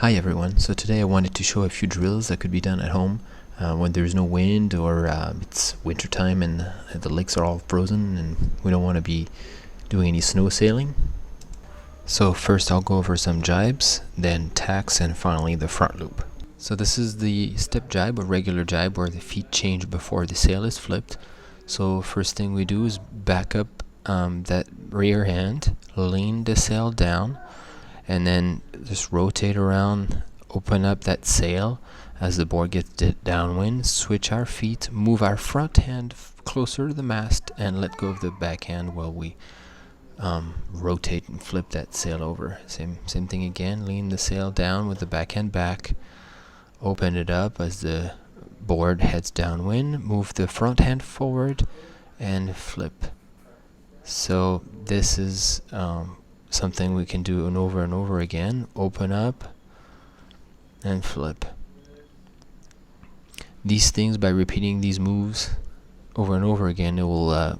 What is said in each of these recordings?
Hi everyone, so today I wanted to show a few drills that could be done at home when there's no wind or it's winter time and the lakes are all frozen and we don't want to be doing any snow sailing. So first I'll go over some jibes, then tacks, and finally the front loop. So this is the step jibe or regular jibe where the feet change before the sail is flipped. So first thing we do is back up that rear hand, lean the sail down, and then just rotate around, open up that sail as the board gets downwind, switch our feet, move our front hand closer to the mast, and let go of the back hand while we rotate and flip that sail over. Same thing again, lean the sail down with the back hand back, open it up as the board heads downwind, move the front hand forward, and flip. So this is something we can do over and over again. Open up and flip. These things, by repeating these moves over and over again, it will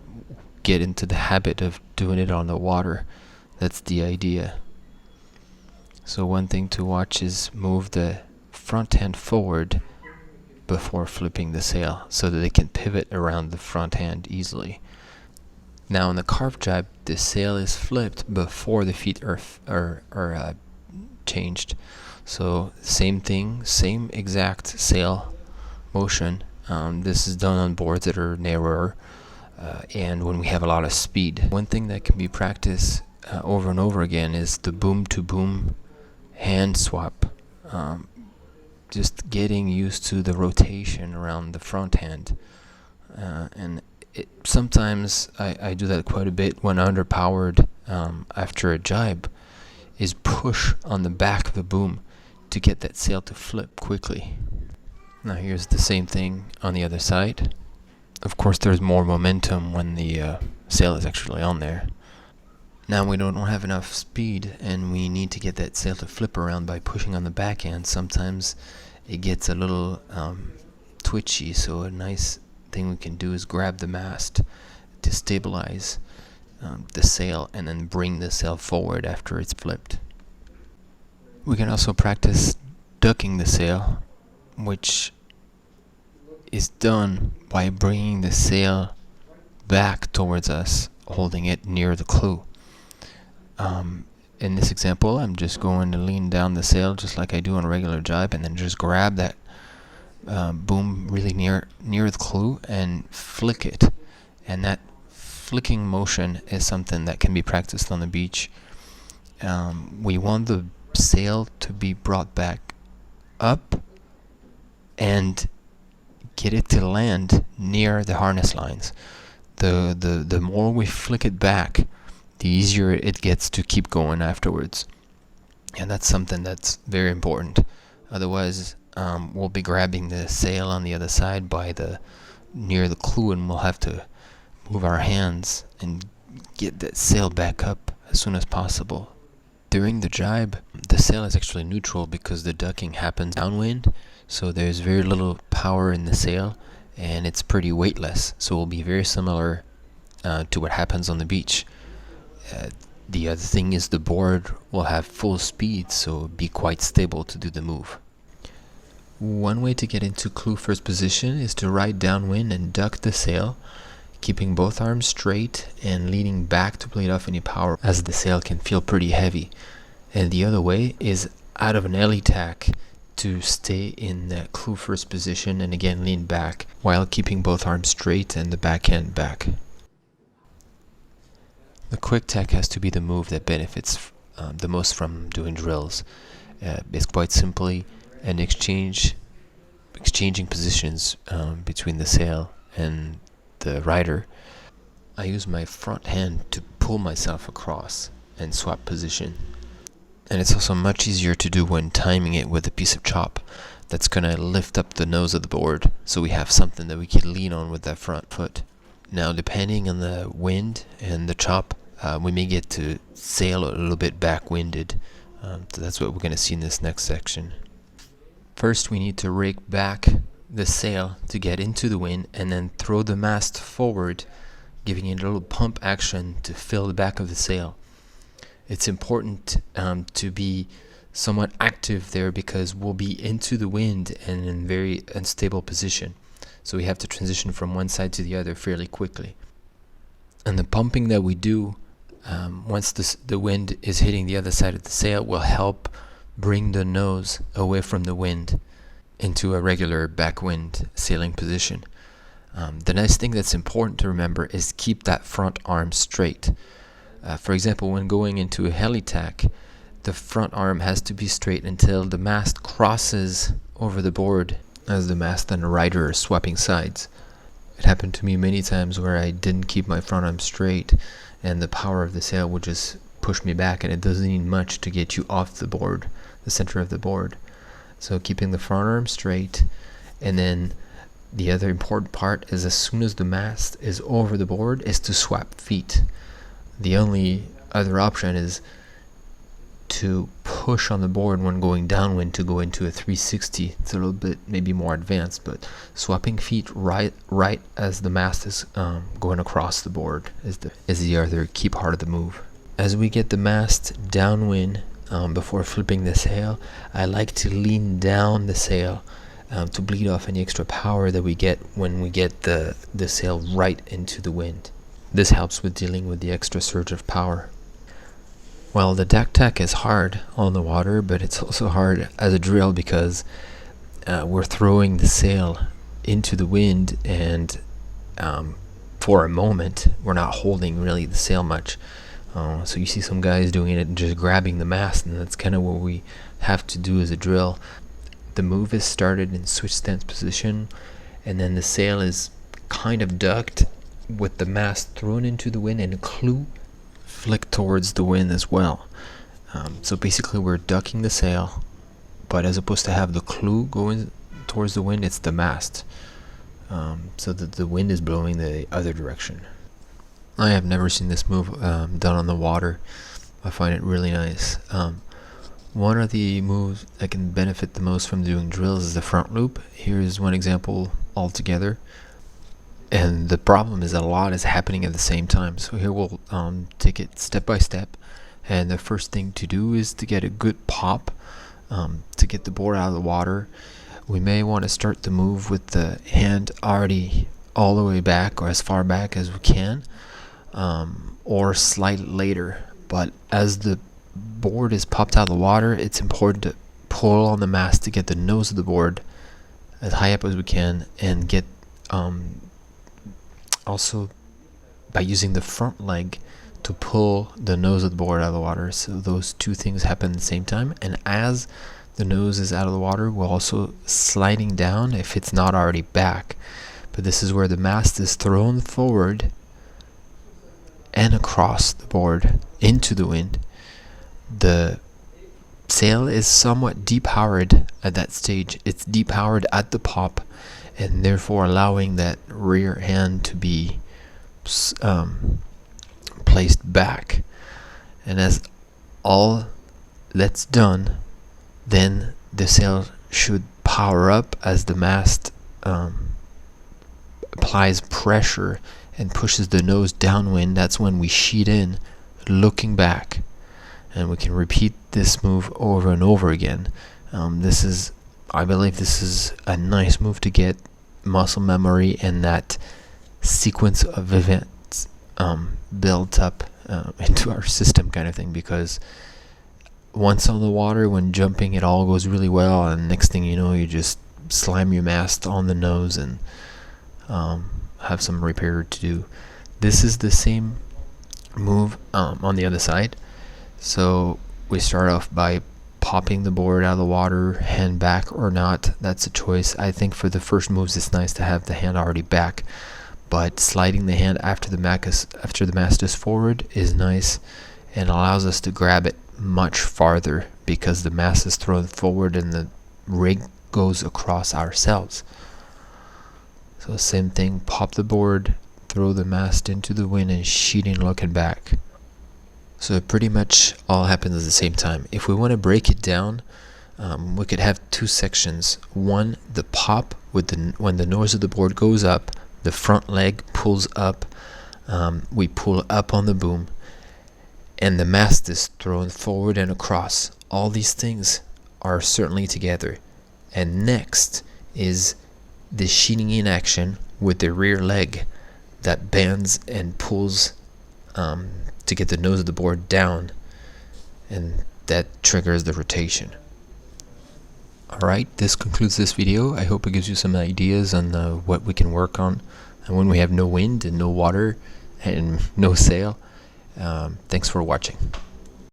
get into the habit of doing it on the water. That's the idea. So one thing to watch is move the front hand forward before flipping the sail so that they can pivot around the front hand easily. Now in the carve jibe, the sail is flipped before the feet are changed. So same thing, same exact sail motion. This is done on boards that are narrower and when we have a lot of speed. One thing that can be practiced over and over again is the boom to boom hand swap. Just getting used to the rotation around the front hand. And sometimes I do that quite a bit when underpowered after a jibe, is push on the back of the boom to get that sail to flip quickly. Now here's the same thing on the other side. Of course there's more momentum when the sail is actually on there. Now we don't have enough speed and we need to get that sail to flip around by pushing on the backhand. Sometimes it gets a little twitchy, so a nice thing we can do is grab the mast to stabilize the sail and then bring the sail forward after it's flipped. We can also practice ducking the sail, which is done by bringing the sail back towards us, holding it near the clew. In this example, I'm just going to lean down the sail just like I do on a regular jibe and then just grab that boom really near the clew and flick it. And that flicking motion is something that can be practiced on the beach. We want the sail to be brought back up and get it to land near the harness lines. The more we flick it back, the easier it gets to keep going afterwards. And that's something that's very important. Otherwise, we'll be grabbing the sail on the other side near the clew, and we'll have to move our hands and get that sail back up as soon as possible. During the jibe, the sail is actually neutral because the ducking happens downwind, so there's very little power in the sail and it's pretty weightless, so it will be very similar to what happens on the beach. The other thing is the board will have full speed, so it'll be quite stable to do the move. One way to get into clew first position is to ride downwind and duck the sail, keeping both arms straight and leaning back to bleed off any power, as the sail can feel pretty heavy. And the other way is out of an Heli tack to stay in that clew first position and again lean back while keeping both arms straight and the backhand back. The quick tack has to be the move that benefits the most from doing drills. It's quite simply an exchanging positions between the sail and the rider. I use my front hand to pull myself across and swap position. And it's also much easier to do when timing it with a piece of chop that's going to lift up the nose of the board, so we have something that we can lean on with that front foot. Now, depending on the wind and the chop, we may get to sail a little bit backwinded. So that's what we're going to see in this next section. First, we need to rake back the sail to get into the wind and then throw the mast forward, giving it a little pump action to fill the back of the sail. It's important to be somewhat active there because we'll be into the wind and in very unstable position. So we have to transition from one side to the other fairly quickly. And the pumping that we do once the wind is hitting the other side of the sail will help bring the nose away from the wind into a regular backwind sailing position. The nice thing that's important to remember is keep that front arm straight. For example, when going into a heli tack, the front arm has to be straight until the mast crosses over the board as the mast and the rider are swapping sides. It happened to me many times where I didn't keep my front arm straight and the power of the sail would just push me back, and it doesn't need much to get you off the board, the center of the board. So keeping the front arm straight, and then the other important part is as soon as the mast is over the board is to swap feet. The only other option is to push on the board when going downwind to go into a 360. It's a little bit maybe more advanced, but swapping feet right as the mast is going across the board is the other key part of the move. As we get the mast downwind, before flipping the sail, I like to lean down the sail to bleed off any extra power that we get when we get the sail right into the wind. This helps with dealing with the extra surge of power. Well, the deck tack is hard on the water, but it's also hard as a drill because we're throwing the sail into the wind, and for a moment we're not holding really the sail much. So you see some guys doing it and just grabbing the mast, and that's kind of what we have to do as a drill. The move is started in switch stance position, and then the sail is kind of ducked with the mast thrown into the wind and a clew flick towards the wind as well. So basically we're ducking the sail, but as opposed to have the clew going towards the wind, it's the mast, so that the wind is blowing the other direction. I have never seen this move done on the water. I find it really nice. One of the moves that can benefit the most from doing drills is the front loop. Here's one example altogether. And the problem is that a lot is happening at the same time. So here we'll take it step by step. And the first thing to do is to get a good pop to get the board out of the water. We may want to start the move with the hand already all the way back or as far back as we can, or slide it later. But as the board is popped out of the water, it's important to pull on the mast to get the nose of the board as high up as we can, and get also by using the front leg to pull the nose of the board out of the water. So those two things happen at the same time, and as the nose is out of the water, we're also sliding down if it's not already back. But this is where the mast is thrown forward and across the board into the wind. The sail is somewhat depowered at that stage. It's depowered at the pop, and therefore allowing that rear hand to be placed back. And as all that's done, then the sail should power up as the mast applies pressure and pushes the nose downwind. That's when we sheet in, looking back, and we can repeat this move over and over again. I believe this is a nice move to get muscle memory and that sequence of events built up into our system, kind of thing, because once on the water, when jumping, it all goes really well, and next thing you know, you just slam your mast on the nose and have some repair to do. This is the same move on the other side. So we start off by popping the board out of the water, hand back or not, that's a choice. I think for the first moves it's nice to have the hand already back, but sliding the hand after the mast is forward is nice and allows us to grab it much farther because the mast is thrown forward and the rig goes across ourselves. So same thing, pop the board, throw the mast into the wind and sheeting looking back. So it pretty much all happens at the same time. If we want to break it down, we could have two sections. One, the pop with when the nose of the board goes up, the front leg pulls up, we pull up on the boom, and the mast is thrown forward and across. All these things are certainly together. And next is the sheeting in action with the rear leg that bends and pulls to get the nose of the board down, and that triggers the rotation. Alright, this concludes this video. I hope it gives you some ideas on what we can work on and when we have no wind and no water and no sail. Thanks for watching.